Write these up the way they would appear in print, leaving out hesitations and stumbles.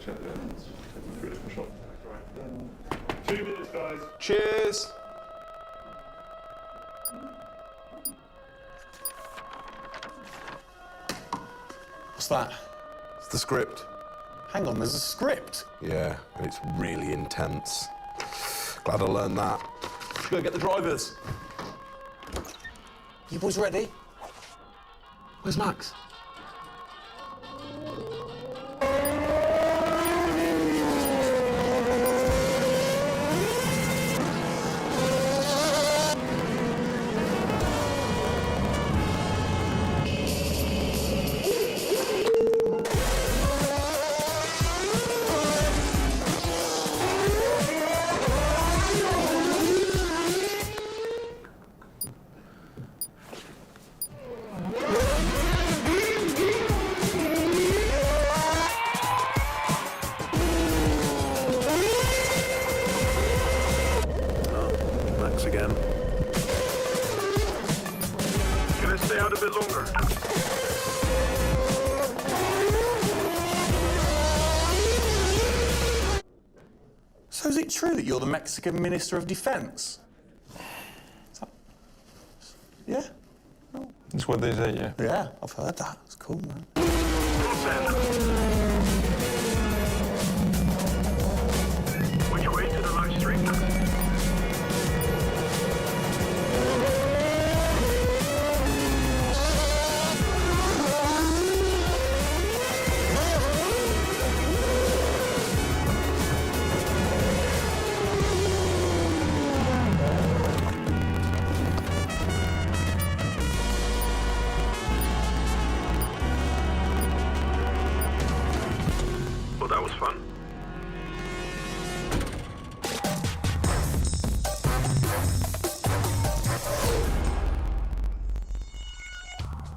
check the evidence. Take me through a different shot. Right. 2 minutes, guys. Cheers. What's that? It's the script. Hang on, there's a script. Yeah, and it's really intense. Glad I learned that. Let's go get the drivers. You boys ready? Where's Max? Again. Can I stay out a bit longer? So is it true that you're the Mexican Minister of Defense? Yeah? No. That's what they say, yeah. Yeah, I've heard that. It's cool, man. Which way to the live stream? Well, that was fun.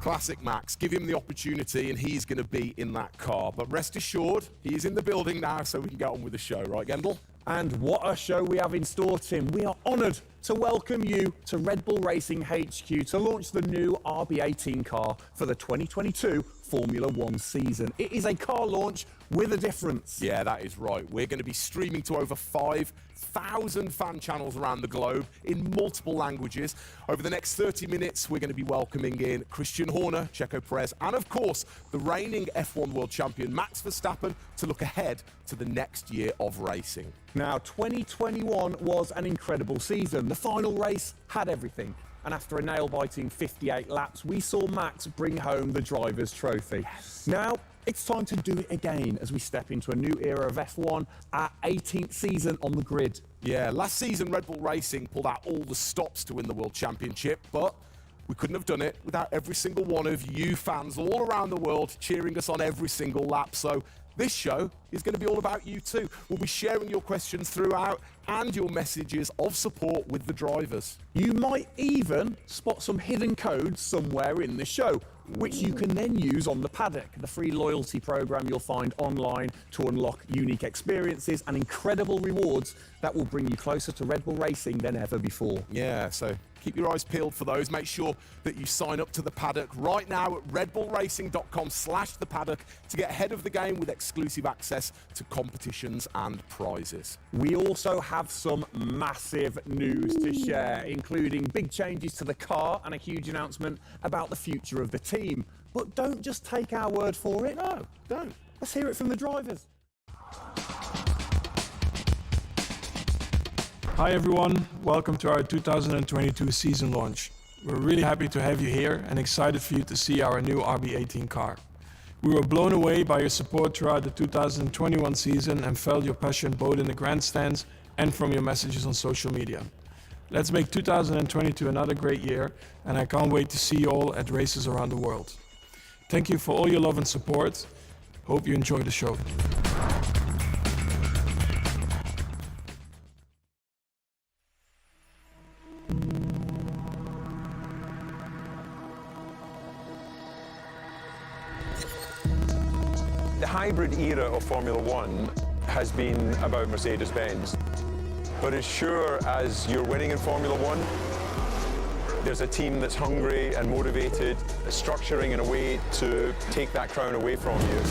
Classic Max. Give him the opportunity and he's going to be in that car. But rest assured, he's in the building now, so we can get on with the show. Right, Gendel? And what a show we have in store, Tim. We are honoured to welcome you to Red Bull Racing HQ to launch the new RB18 car for the 2022 Formula One season. It is a car launch with a difference. Yeah, that is right. We're going to be streaming to over 5,000 fan channels around the globe in multiple languages. Over the next 30 minutes, we're going to be welcoming in Christian Horner, Checo Perez, and of course, the reigning F1 World Champion Max Verstappen to look ahead to the next year of racing. Now, 2021 was an incredible season. The final race had everything. And after a nail-biting 58 laps, we saw Max bring home the Drivers' Trophy. Yes. Now, it's time to do it again as we step into a new era of F1, our 18th season on the grid. Yeah, last season Red Bull Racing pulled out all the stops to win the World Championship, but we couldn't have done it without every single one of you fans all around the world cheering us on every single lap. So this show is going to be all about you too. We'll be sharing your questions throughout and your messages of support with the drivers. You might even spot some hidden codes somewhere in the show, which you can then use on the paddock, the free loyalty program you'll find online to unlock unique experiences and incredible rewards that will bring you closer to Red Bull racing than ever before. Yeah, so keep your eyes peeled for those. Make sure that you sign up to The Paddock right now at redbullracing.com/The Paddock to get ahead of the game with exclusive access to competitions and prizes. We also have some massive news to share, including big changes to the car and a huge announcement about the future of the team. But don't just take our word for it. No, don't. Let's hear it from the drivers. Hi everyone, welcome to our 2022 season launch. We're really happy to have you here and excited for you to see our new RB18 car. We were blown away by your support throughout the 2021 season and felt your passion both in the grandstands and from your messages on social media. Let's make 2022 another great year, and I can't wait to see you all at races around the world. Thank you for all your love and support. Hope you enjoy the show. The hybrid era of Formula One has been about Mercedes-Benz. But as sure as you're winning in Formula One, there's a team that's hungry and motivated, structuring in a way to take that crown away from you.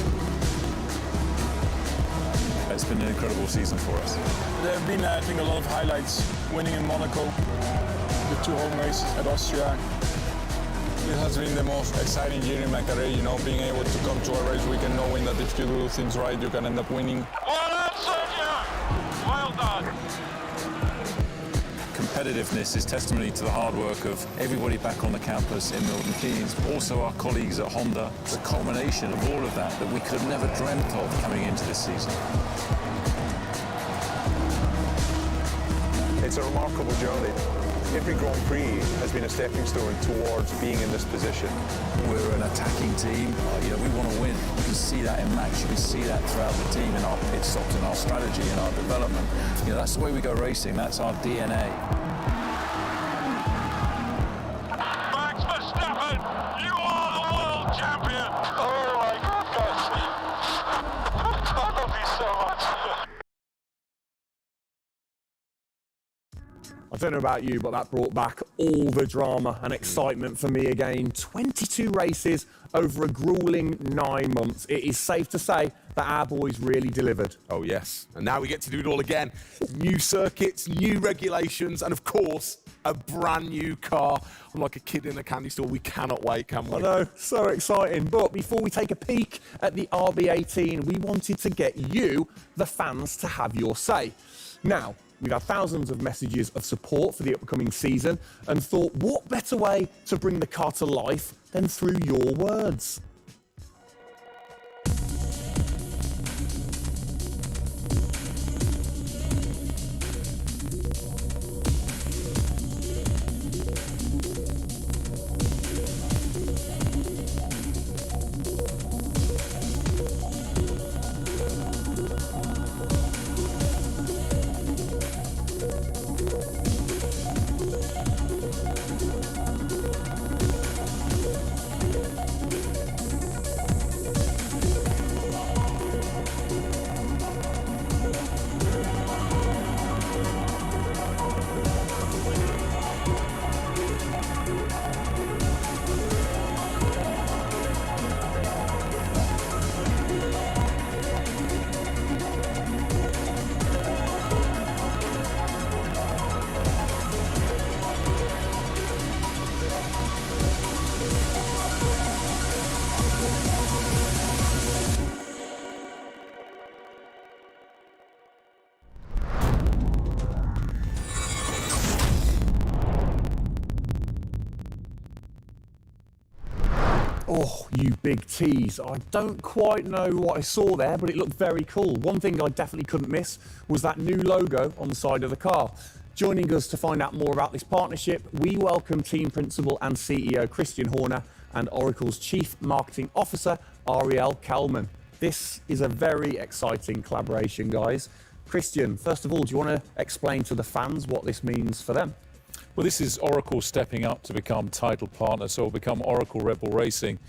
It's been an incredible season for us. There have been, I think, a lot of highlights. Winning in Monaco, the 2 home races at Austria. This has been the most exciting year in my career, you know, being able to come to a race weekend knowing that if you do things right, you can end up winning. Well done, Sergio! Well done. Competitiveness is testimony to the hard work of everybody back on the campus in Milton Keynes, also our colleagues at Honda. It's a culmination of all of that we could have never dreamt of coming into this season. It's a remarkable journey. Every Grand Prix has been a stepping stone towards being in this position. We're an attacking team. We want to win. You can see that in Max. You can see that throughout the team in our pit stops, in our strategy, in our development. That's the way we go racing. That's our DNA. Max Verstappen, you are the world champion! Oh my goodness! I love you so much. I don't know about you, but that brought back all the drama and excitement for me again. 22 races over a grueling 9 months. It is safe to say that our boys really delivered. Oh yes, and now we get to do it all again. New circuits, new regulations, and of course, a brand new car. I'm like a kid in a candy store. We cannot wait, can we? I know, so exciting. But before we take a peek at the RB18, we wanted to get you, the fans, to have your say. Now, we've had thousands of messages of support for the upcoming season and thought, what better way to bring the car to life than through your words? Oh, you big tease. I don't quite know what I saw there, but it looked very cool. One thing I definitely couldn't miss was that new logo on the side of the car. Joining us to find out more about this partnership, we welcome Team Principal and CEO Christian Horner and Oracle's Chief Marketing Officer, Ariel Kalman. This is a very exciting collaboration, guys. Christian, first of all, do you want to explain to the fans what this means for them? Well, this is Oracle stepping up to become title partner, so it'll become Oracle RedBull Racing,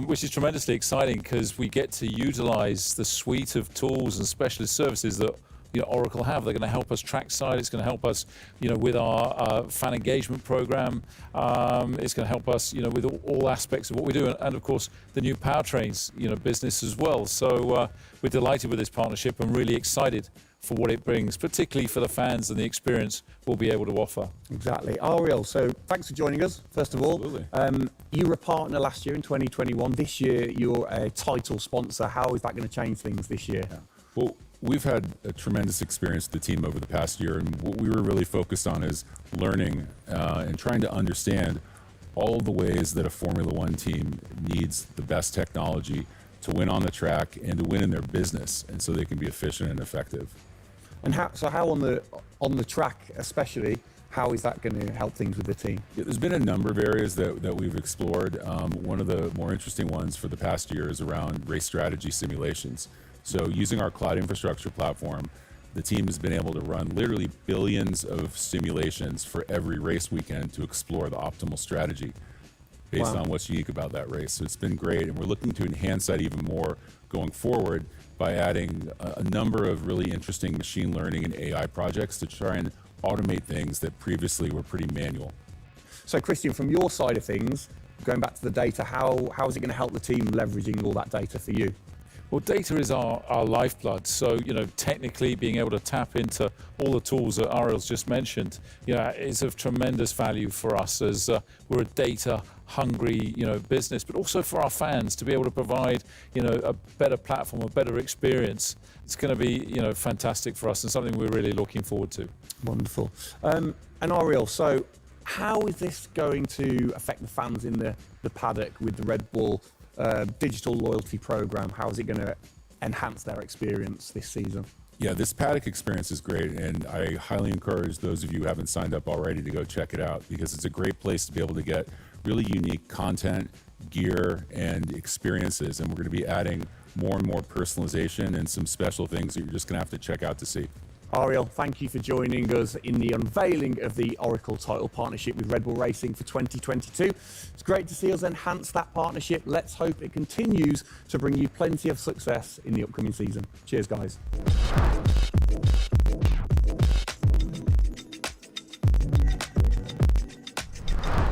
which is tremendously exciting because we get to utilize the suite of tools and specialist services that Oracle have. They're going to help us trackside. It's going to help us, with our fan engagement program. It's going to help us, with all aspects of what we do, and of course the new powertrains, business as well. So we're delighted with this partnership and really excited for what it brings, particularly for the fans and the experience we'll be able to offer. Exactly. Ariel, so thanks for joining us, first of all. Absolutely. You were a partner last year in 2021. This year, you're a title sponsor. How is that going to change things this year? Well, we've had a tremendous experience with the team over the past year, and what we were really focused on is learning and trying to understand all of the ways that a Formula One team needs the best technology to win on the track and to win in their business, and so they can be efficient and effective. And how on the track especially, how is that going to help things with the team? Yeah, there's been a number of areas that we've explored. One of the more interesting ones for the past year is around race strategy simulations. So using our cloud infrastructure platform, the team has been able to run literally billions of simulations for every race weekend to explore the optimal strategy based on what's unique about that race. So it's been great, and we're looking to enhance that even more going forward by adding a number of really interesting machine learning and AI projects to try and automate things that previously were pretty manual. So Christian, from your side of things, going back to the data, how is it going to help the team leveraging all that data for you? Well, data is our lifeblood. So, technically being able to tap into all the tools that Ariel's just mentioned, is of tremendous value for us as we're a data-hungry, business, but also for our fans to be able to provide, a better platform, a better experience. It's going to be, fantastic for us and something we're really looking forward to. Wonderful. And Ariel, so how is this going to affect the fans in the paddock with the RedBull digital loyalty program? How is it going to enhance their experience this season? Yeah, this paddock experience is great, and I highly encourage those of you who haven't signed up already to go check it out, because it's a great place to be able to get really unique content, gear, and experiences, and we're going to be adding more and more personalization and some special things that you're just going to have to check out to see. Ariel, thank you for joining us in the unveiling of the Oracle title partnership with RedBull Racing for 2022. It's great to see us enhance that partnership. Let's hope it continues to bring you plenty of success in the upcoming season. Cheers, guys.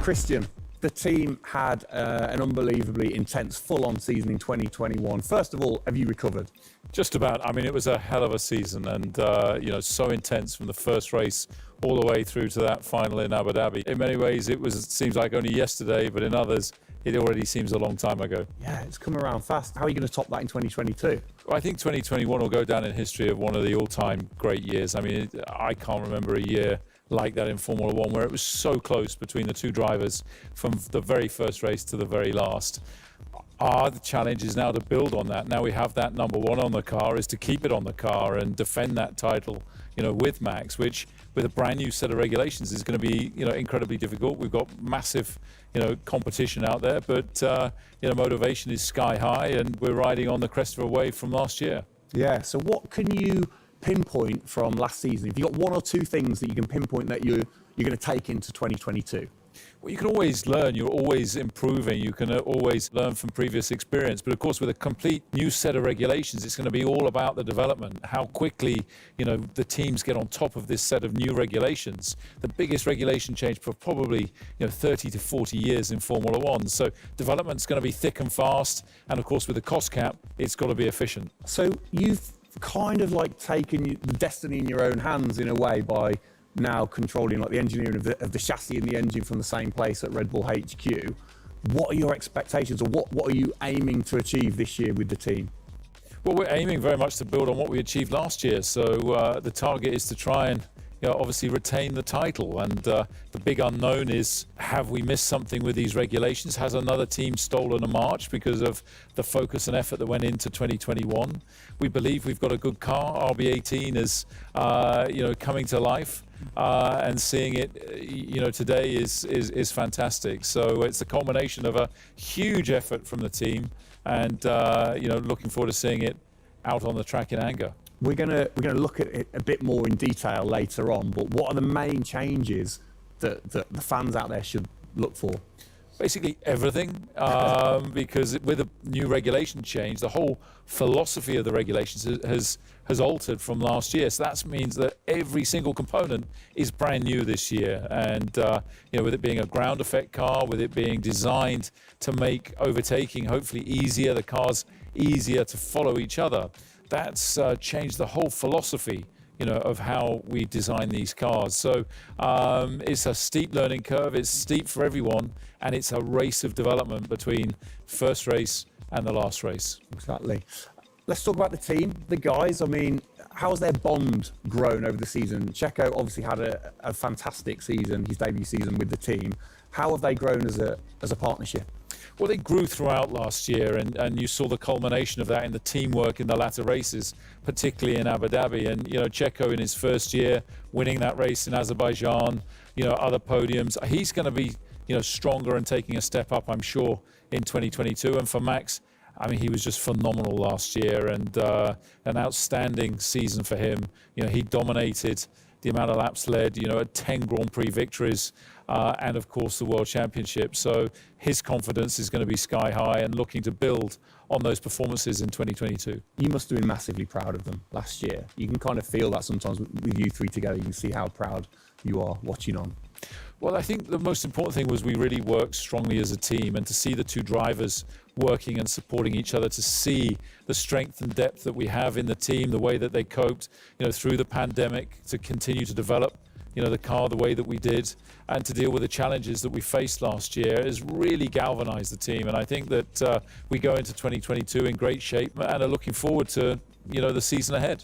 Christian, the team had an unbelievably intense full-on season in 2021. First of all, have you recovered? Just about. I mean, it was a hell of a season, and so intense from the first race all the way through to that final in Abu Dhabi. In many ways, it seems like only yesterday, but in others, it already seems a long time ago. Yeah, it's come around fast. How are you going to top that in 2022? Well, I think 2021 will go down in history of one of the all-time great years. I mean, I can't remember a year like that in Formula One where it was so close between the two drivers from the very first race to the very last. The challenge is now to build on that. Now we have that number one on the car, is to keep it on the car and defend that title, with Max, which with a brand new set of regulations is going to be, incredibly difficult. We've got massive, competition out there, but, motivation is sky high, and we're riding on the crest of a wave from last year. Yeah, so what can you pinpoint from last season? If you've got one or two things that you can pinpoint that you're going to take into 2022? Well, you can always learn. You're always improving. You can always learn from previous experience. But of course, with a complete new set of regulations, it's going to be all about the development. How quickly, the teams get on top of this set of new regulations. The biggest regulation change for probably, 30 to 40 years in Formula One. So development's going to be thick and fast. And of course, with the cost cap, it's got to be efficient. So you've kind of like taken the destiny in your own hands in a way by now controlling like the engineering of the chassis and the engine from the same place at RedBull HQ. What are your expectations, or what are you aiming to achieve this year with the team? Well, we're aiming very much to build on what we achieved last year. So the target is to try and obviously retain the title. And the big unknown is, have we missed something with these regulations? Has another team stolen a march because of the focus and effort that went into 2021? We believe we've got a good car. RB18 is, coming to life. And seeing it, today is fantastic. So it's a combination of a huge effort from the team, and looking forward to seeing it out on the track in anger. We're gonna look at it a bit more in detail later on. But what are the main changes that the fans out there should look for? basically everything, because with a new regulation change, the whole philosophy of the regulations has altered from last year. So that means that every single component is brand new this year. And with it being a ground effect car, with it being designed to make overtaking hopefully easier, the cars easier to follow each other, that's changed the whole philosophy of how we design these cars. So it's a steep learning curve. It's steep for everyone, and it's a race of development between first race and the last race. Exactly. Let's talk about the team, the guys. I mean, how's their bond grown over the season? Checo obviously had a fantastic season, his debut season with the team. How have they grown as a partnership? Well, they grew throughout last year, and you saw the culmination of that in the teamwork in the latter races, particularly in Abu Dhabi. And, Checo in his first year, winning that race in Azerbaijan, other podiums. He's going to be, stronger and taking a step up, I'm sure, in 2022. And for Max, I mean, he was just phenomenal last year, and an outstanding season for him. He dominated the amount of laps led, 10 Grand Prix victories, and of course the World Championship. So his confidence is going to be sky high and looking to build on those performances in 2022. You must have been massively proud of them last year. You can kind of feel that sometimes with you three together. You can see how proud you are watching on. Well, I think the most important thing was we really worked strongly as a team, and to see the two drivers working and supporting each other, to see the strength and depth that we have in the team, the way that they coped, through the pandemic, to continue to develop, the car the way that we did, and to deal with the challenges that we faced last year, has really galvanized the team. And I think that we go into 2022 in great shape and are looking forward to, the season ahead.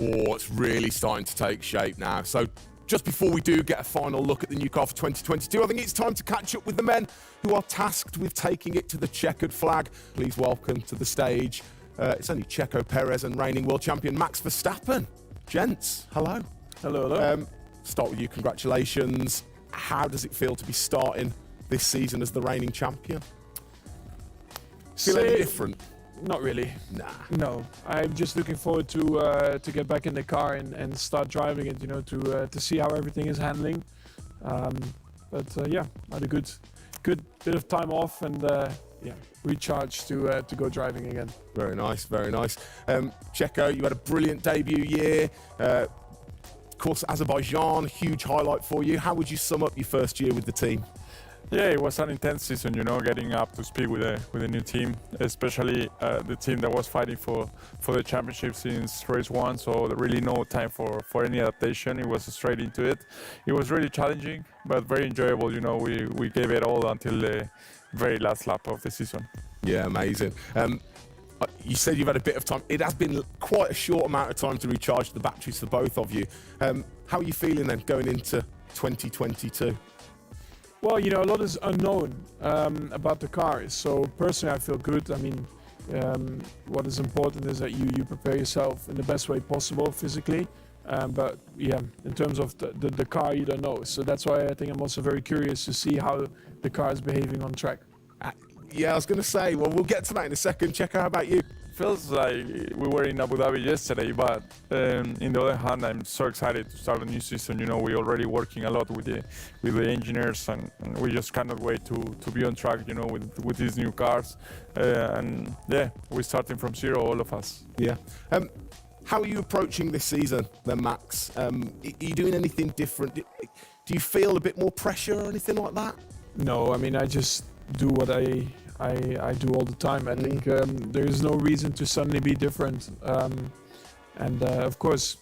Oh, it's really starting to take shape now. So just before we do get a final look at the new car for 2022, I think it's time to catch up with the men who are tasked with taking it to the checkered flag. Please welcome to the stage, it's only Checo Perez and reigning world champion Max Verstappen. Gents, hello. Hello, hello. Start with you, congratulations. How does it feel to be starting this season as the reigning champion? Feel any different? Not really. Nah. No, I'm just looking forward to get back in the car and start driving it. To see how everything is handling. Yeah, I had a good bit of time off and recharge to go driving again. Very nice, very nice. Checo, you had a brilliant debut year. Of course, Azerbaijan, huge highlight for you. How would you sum up your first year with the team? Yeah, it was an intense season, getting up to speed with a new team, especially the team that was fighting for the championship since race one, so there really no time for any adaptation. It was straight into it. It was really challenging, but very enjoyable. We gave it all until the very last lap of the season. Yeah, amazing. You said you've had a bit of time. It has been quite a short amount of time to recharge the batteries for both of you. How are you feeling then going into 2022? Well, a lot is unknown about the car. So personally, I feel good. I mean, what is important is that you prepare yourself in the best way possible physically. But yeah, in terms of the car, you don't know. So that's why I think I'm also very curious to see how the car is behaving on track. Yeah, I was going to say, well, we'll get to that in a second. Checo, how about you? Feels like we were in Abu Dhabi yesterday, but in the other hand, I'm so excited to start a new season. We're already working a lot with the engineers, and we just cannot wait to be on track. With these new cars, and yeah, we're starting from zero, all of us. Yeah. How are you approaching this season then, Max? Are you doing anything different? Do you feel a bit more pressure or anything like that? No, I mean, I just do what I do all the time. I think there is no reason to suddenly be different. Of course,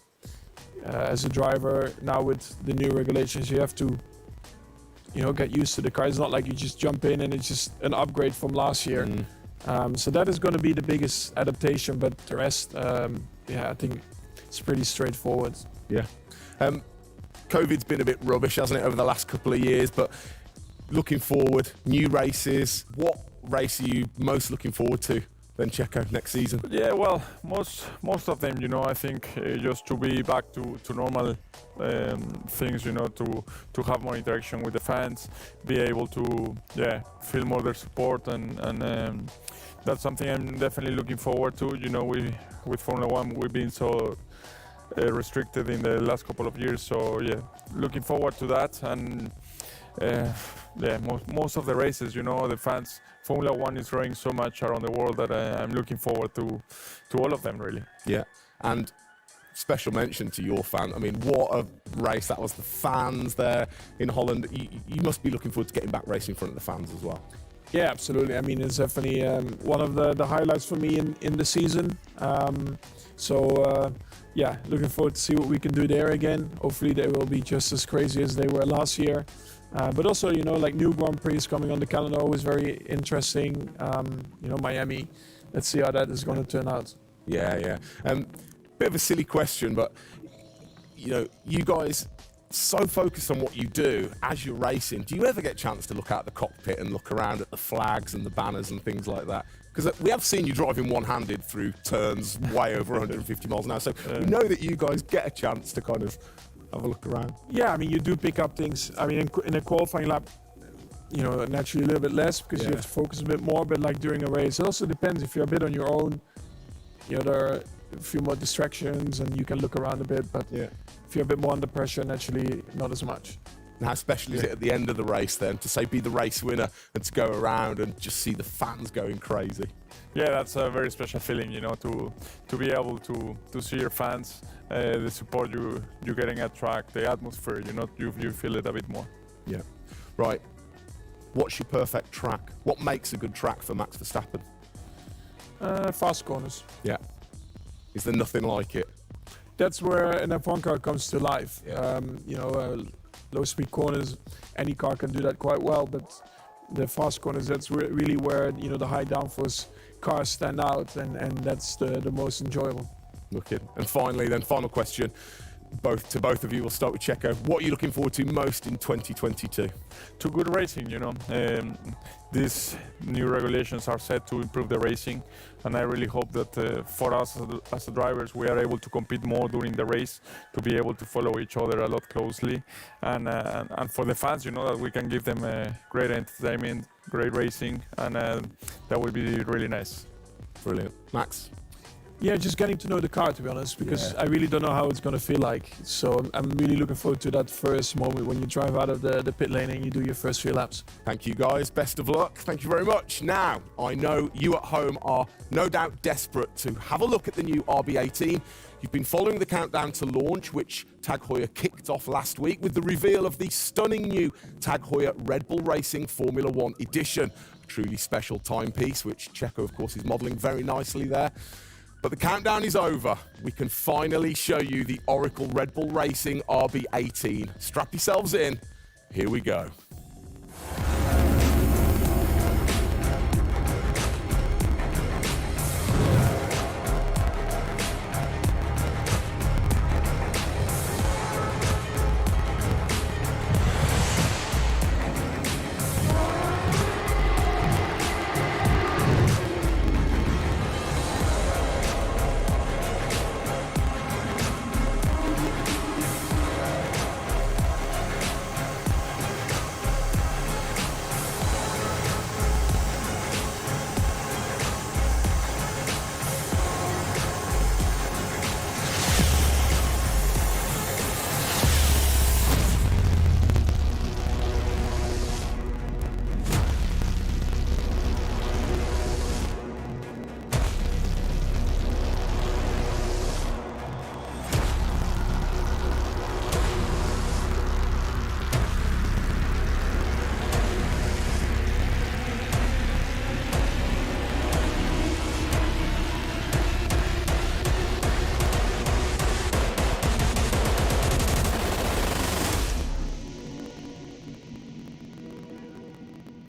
as a driver, now with the new regulations, you have to, get used to the car. It's not like you just jump in and it's just an upgrade from last year. So that is going to be the biggest adaptation, but the rest, I think it's pretty straightforward. Yeah. COVID's been a bit rubbish, hasn't it, over the last couple of years, but looking forward, new races. What race are you most looking forward to then, Checo, next season? Yeah, well, most of them, I think just to be back to normal things, to have more interaction with the fans, be able to, feel more their support, and that's something I'm definitely looking forward to. With Formula One, we've been so restricted in the last couple of years, so looking forward to that. And most of the races, the fans, Formula One is growing so much around the world that I'm looking forward to all of them, really. Yeah, and special mention to your fan. I mean, what a race that was. The fans there in Holland. You must be looking forward to getting back racing in front of the fans as well. Yeah, absolutely. I mean, it's definitely one of the highlights for me in the season. Looking forward to see what we can do there again. Hopefully they will be just as crazy as they were last year. But also, like new Grand Prix coming on the calendar, always very interesting. Miami. Let's see how that is going to turn out. Yeah. Bit of a silly question, but you guys so focused on what you do as you're racing. Do you ever get a chance to look out the cockpit and look around at the flags and the banners and things like that? Because we have seen you driving one-handed through turns way over 150 miles an hour. So we know that you guys get a chance to kind of have a look around. Yeah, I mean, you do pick up things. I mean, in a qualifying lap, naturally a little bit less because you have to focus a bit more. But like during a race, it also depends. If you're a bit on your own, there are a few more distractions and you can look around a bit. But if you're a bit more under pressure, naturally not as much. And how special is it at the end of the race then to say be the race winner and to go around and just see the fans going crazy? Yeah, that's a very special feeling, to be able to see your fans, the support you're getting at track, the atmosphere, you feel it a bit more. Yeah. Right. What's your perfect track? What makes a good track for Max Verstappen? Fast corners. Yeah. Is there nothing like it? That's where an F1 car comes to life. Yeah. Low-speed corners, any car can do that quite well, but the fast corners, that's really where the high downforce cars stand out, and that's the most enjoyable. Wicked. And finally, then, final question, both of you. We'll start with Checo. What are you looking forward to most in 2022? To good racing, These new regulations are set to improve the racing, and I really hope that for us as drivers, we are able to compete more during the race, to be able to follow each other a lot closely, and for the fans, that we can give them great entertainment, great racing, and that would be really nice. Brilliant. Max? Yeah, just getting to know the car, to be honest, because I really don't know how it's going to feel like. So I'm really looking forward to that first moment when you drive out of the pit lane and you do your first few laps. Thank you, guys. Best of luck. Thank you very much. Now, I know you at home are no doubt desperate to have a look at the new RB18. You've been following the countdown to launch, which Tag Heuer kicked off last week with the reveal of the stunning new Tag Heuer RedBull Racing Formula One edition. A truly special timepiece, which Checo, of course, is modelling very nicely there. But the countdown is over. We can finally show you the Oracle RedBull Racing RB18. Strap yourselves in. Here we go.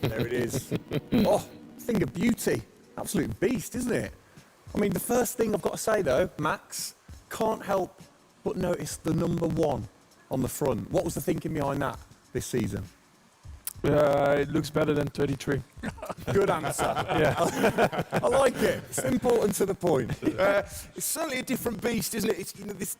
There it is. Oh, thing of beauty. Absolute beast, isn't it? I mean, the first thing I've got to say, though, Max, can't help but notice the number 1 on the front. What was the thinking behind that this season? It looks better than 33. Good answer. Yeah. I like it. Simple and to the point. It's certainly a different beast, isn't it? It's,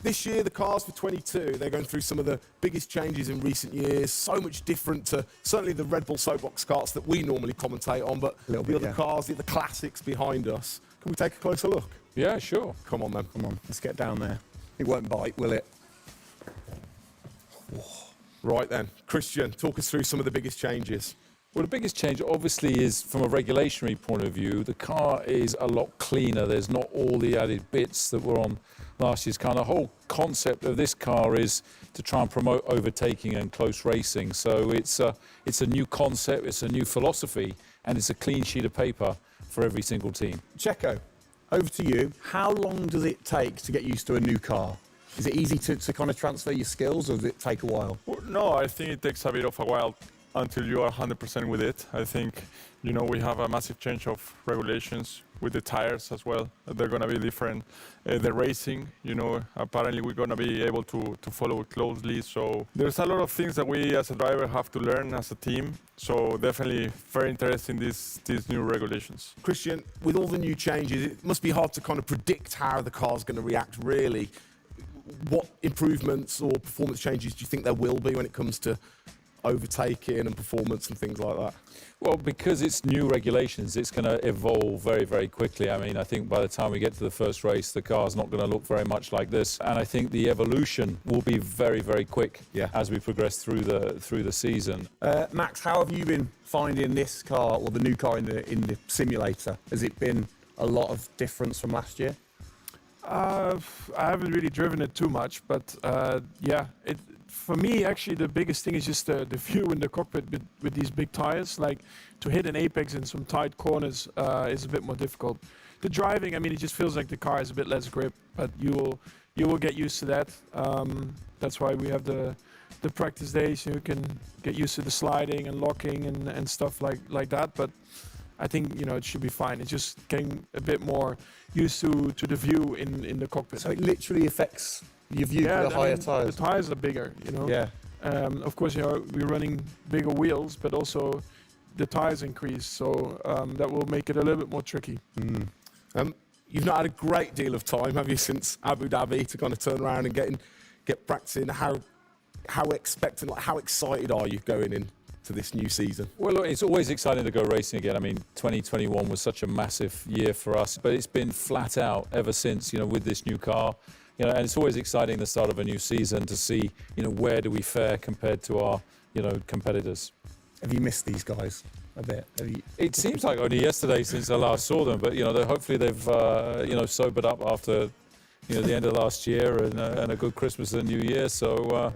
this year, the cars for 22, they're going through some of the biggest changes in recent years. So much different to certainly the Red Bull soapbox carts that we normally commentate on, but the other cars, the classics behind us. Can we take a closer look? Yeah, sure. Come on, then. Come on, let's get down there. It won't bite, will it? Right then, Christian, talk us through some of the biggest changes. Well, the biggest change obviously is from a regulatory point of view. The car is a lot cleaner. There's not all the added bits that were on last year's car. The whole concept of this car is to try and promote overtaking and close racing. So it's a new concept, it's a new philosophy, and it's a clean sheet of paper for every single team. Checo, over to you. How long does it take to get used to a new car? Is it easy to kind of transfer your skills, or does it take a while? Well, no, I think it takes a bit of a while until you are 100% with it. I think, we have a massive change of regulations with the tires as well. They're going to be different. The racing, apparently we're going to be able to follow it closely. So there's a lot of things that we as a driver have to learn as a team. So definitely very interesting, these new regulations. Christian, with all the new changes, it must be hard to kind of predict how the car's going to react, really. What improvements or performance changes do you think there will be when it comes to overtaking and performance and things like that? Well, because it's new regulations, it's going to evolve very, very quickly. I mean, I think by the time we get to the first race, the car's not going to look very much like this. And I think the evolution will be very, very quick as we progress through the season. Max, how have you been finding this car, or the new car in the simulator? Has it been a lot of difference from last year? I haven't really driven it too much, but for me, actually, the biggest thing is just the view in the cockpit with these big tires. Like, to hit an apex in some tight corners is a bit more difficult. The driving, I mean, it just feels like the car has a bit less grip, but you will get used to that. That's why we have the practice days, so you can get used to the sliding and locking and stuff like that. But I think, it should be fine. It's just getting a bit more used to the view in the cockpit. So it literally affects your view with the higher tires? The tires are bigger, Yeah. Of course, we're running bigger wheels, but also the tires increase. So that will make it a little bit more tricky. You've not had a great deal of time, have you, since Abu Dhabi to kind of turn around and get practicing? How expectant, how excited are you going in to this new season? Well, look, it's always exciting to go racing again. I mean, 2021 was such a massive year for us, but it's been flat out ever since, with this new car. And it's always exciting the start of a new season to see, where do we fare compared to our, competitors. Have you missed these guys a bit? It seems like only yesterday since I last saw them, but, hopefully they've, sobered up after, the end of last year and a good Christmas and New Year. So,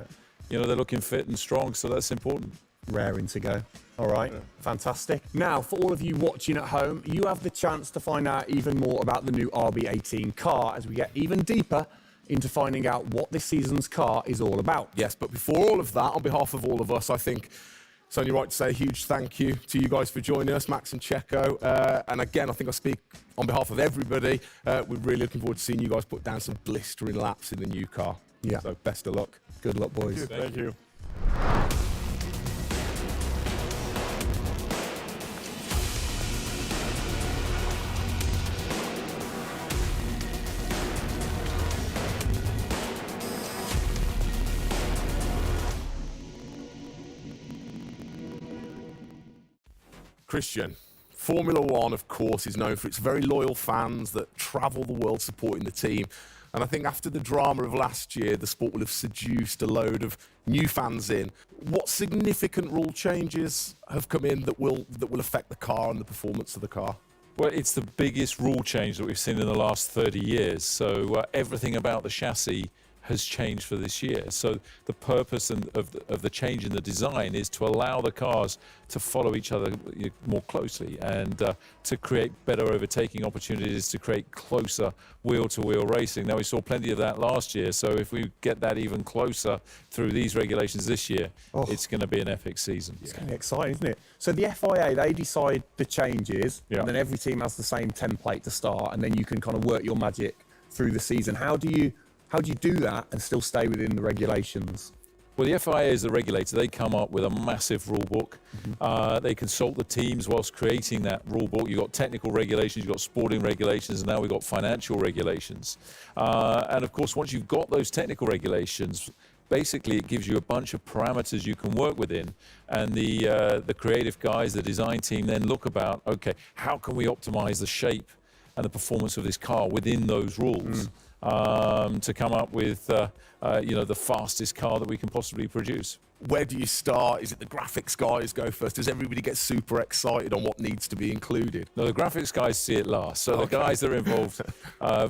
they're looking fit and strong, so that's important. Raring to go. All right, fantastic. Now, for all of you watching at home, you have the chance to find out even more about the new RB18 car as we get even deeper into finding out what this season's car is all about. Yes, but before all of that, on behalf of all of us, I think it's only right to say a huge thank you to you guys for joining us, Max and Checo. And again, I think I speak on behalf of everybody. We're really looking forward to seeing you guys put down some blistering laps in the new car. Yeah. So best of luck. Good luck, boys. Thank you. Christian, Formula One, of course, is known for its very loyal fans that travel the world supporting the team. And I think after the drama of last year, the sport will have seduced a load of new fans in. What significant rule changes have come in that will affect the car and the performance of the car? Well, it's the biggest rule change that we've seen in the last 30 years. So everything about the chassis has changed for this year. So the purpose of the change in the design is to allow the cars to follow each other more closely and to create better overtaking opportunities, to create closer wheel-to-wheel racing. Now, we saw plenty of that last year, so if we get that even closer through these regulations this year, it's going to be an epic season. It's going to be exciting, isn't it? So the FIA, they decide the changes, Yeah. and then every team has the same template to start, and then you can kind of work your magic through the season. How do you do that and still stay within the regulations? Well, the FIA is the regulator. They come up with a massive rule book. They consult the teams whilst creating that rule book. You've got technical regulations, you've got sporting regulations, and now we've got financial regulations. And of course, once you've got those technical regulations, basically it gives you a bunch of parameters you can work within. And the creative guys, the design team, then look about, okay, how can we optimize the shape and the performance of this car within those rules? To come up with the fastest car that we can possibly produce. Where do you start? Is it the graphics guys go first? Does everybody get super excited on what needs to be included? No, the graphics guys see it last. So the guys that are involved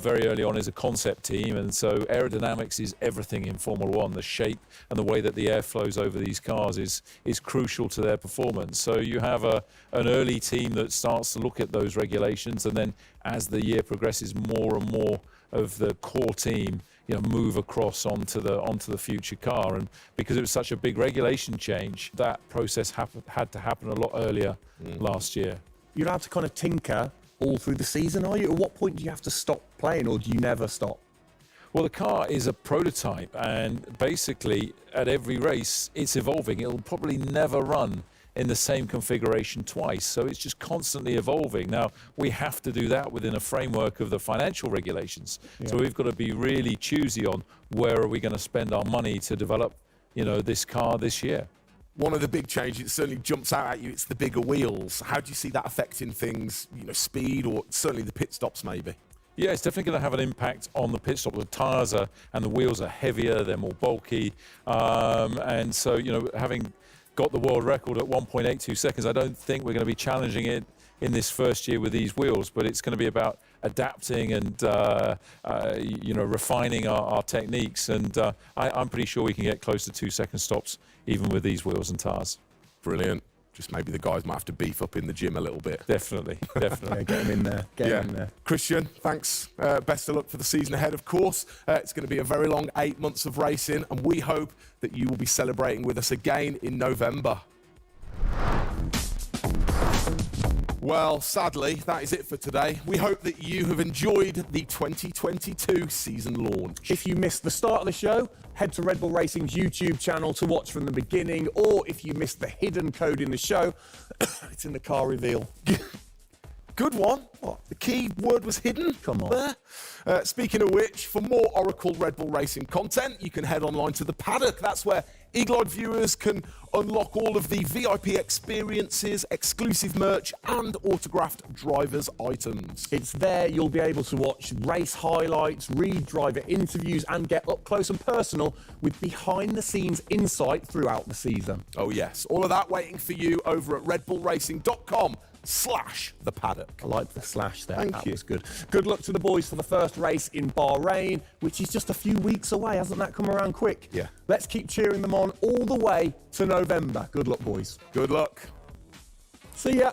very early on is a concept team, and so aerodynamics is everything in Formula One. The shape and the way that the air flows over these cars is crucial to their performance. So you have an early team that starts to look at those regulations, and then as the year progresses, more and more of the core team move across onto the future car. And because it was such a big regulation change, that process had to happen a lot earlier last year. You're allowed to kind of tinker all through the season, are you? At what point do you have to stop playing, or do you never stop? Well, the car is a prototype, and basically at every race it's evolving. It'll probably never run in the same configuration twice, so it's just constantly evolving. Now, we have to do that within a framework of the financial regulations. So we've got to be really choosy on where are we going to spend our money to develop, this car this year. One of the big changes that certainly jumps out at you, it's the bigger wheels. How do you see that affecting things, speed, or certainly the pit stops maybe? Yeah, it's definitely going to have an impact on the pit stop. The tyres and the wheels are heavier, they're more bulky, and so, having got the world record at 1.82 seconds, I don't think we're going to be challenging it in this first year with these wheels, but it's going to be about adapting and refining our techniques, and I'm pretty sure we can get close to 2 second stops even with these wheels and tyres. Brilliant. Just maybe the guys might have to beef up in the gym a little bit. Definitely. Yeah, get them in there. Get them in there. Christian, thanks. Best of luck for the season ahead, of course. It's going to be a very long 8 months of racing, and we hope that you will be celebrating with us again in November. Well, sadly, that is it for today. We hope that you have enjoyed the 2022 season launch. If you missed the start of the show, head to Red Bull Racing's YouTube channel to watch from the beginning, or if you missed the hidden code in the show, it's in the car reveal. Good one. What? The key word was hidden? Come on. Speaking of which, for more Oracle Red Bull Racing content, you can head online to the paddock. That's where Eagle-eyed viewers can unlock all of the VIP experiences, exclusive merch, and autographed drivers' items. It's there you'll be able to watch race highlights, read driver interviews, and get up close and personal with behind-the-scenes insight throughout the season. Oh yes, all of that waiting for you over at redbullracing.com/the paddock. I like the slash there. Thank that you. was good. Good luck to the boys for the first race in Bahrain, which is just a few weeks away. Hasn't that come around quick? Yeah. Let's keep cheering them on all the way to November. Good luck, boys. Good luck. See ya.